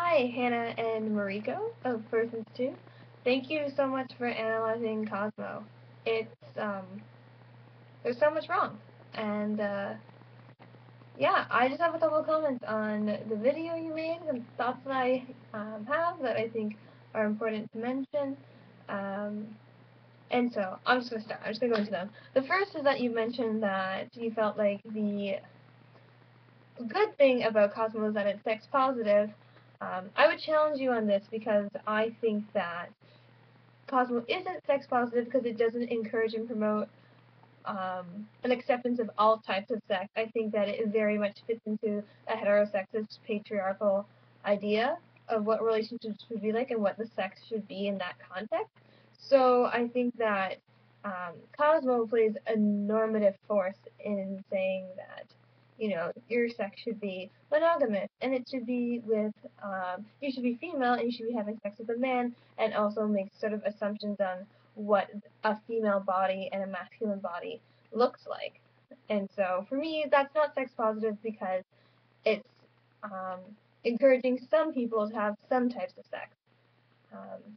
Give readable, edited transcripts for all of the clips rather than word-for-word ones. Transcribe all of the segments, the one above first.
Hi, Hannah and Mariko of Personstwo. Thank you so much for analyzing Cosmo. It's there's so much wrong, and yeah, I just have a couple of comments on the video you made, some thoughts that I have that I think are important to mention. Um, and so I'm just gonna start. I'm just gonna go into them. The first is that you mentioned that you felt like the good thing about Cosmo is that it's sex positive. I would challenge you on this because I think that Cosmo isn't sex positive because it doesn't encourage and promote an acceptance of all types of sex. I think that it very much fits into a heterosexist patriarchal idea of what relationships should be like and what the sex should be in that context. So I think that Cosmo plays a normative force in saying that your sex should be monogamous, and it should be with, you should be female, and you should be having sex with a man, and also makes sort of assumptions on what a female body and a masculine body looks like. And so for me, that's not sex positive because it's um, encouraging some people to have some types of sex.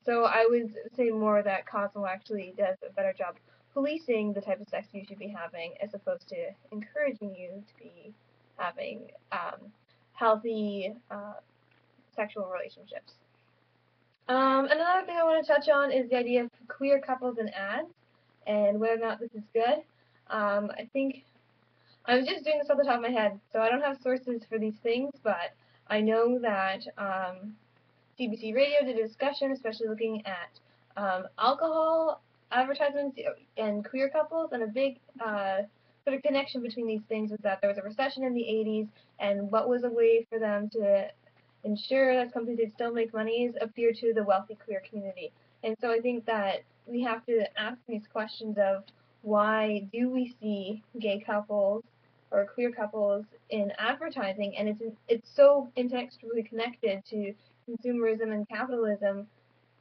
So I would say more that Cosmo actually does a better job policing the type of sex you should be having as opposed to encouraging you to be having healthy sexual relationships. Another thing I want to touch on is the idea of queer couples and ads and whether or not this is good. I think I'm just doing this off the top of my head, so I don't have sources for these things, but I know that CBC Radio did a discussion, especially looking at alcohol advertisements and queer couples, and a big sort of connection between these things was that there was a recession in the 80s, and what was a way for them to ensure that companies would still make money is appear to the wealthy queer community. And so I think that we have to ask these questions of why do we see gay couples or queer couples in advertising, and it's so inextricably connected to consumerism and capitalism,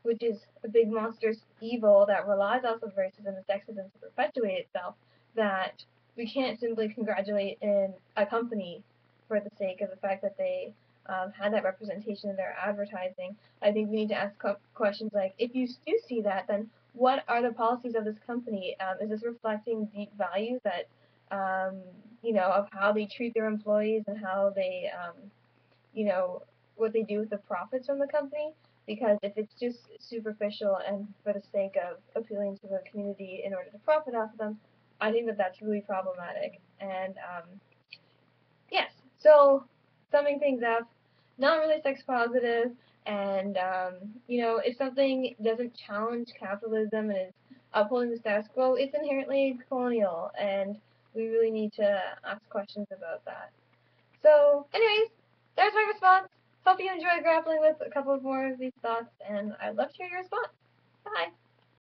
which is a big monstrous evil that relies off of racism and sexism to perpetuate itself, that we can't simply congratulate in a company for the sake of the fact that they had that representation in their advertising. I think we need to ask questions like, if you do see that, then what are the policies of this company? Is this reflecting deep values that, of how they treat their employees and how they, what they do with the profits from the company? Because if it's just superficial and for the sake of appealing to the community in order to profit off of them, I think that that's really problematic. And yes, so summing things up, not really sex positive, and if something doesn't challenge capitalism and is upholding the status quo, it's inherently colonial, and we really need to ask questions about that. So, anyways, there's my response. Hope you enjoy grappling with a couple more of these thoughts, and I'd love to hear your response. Bye!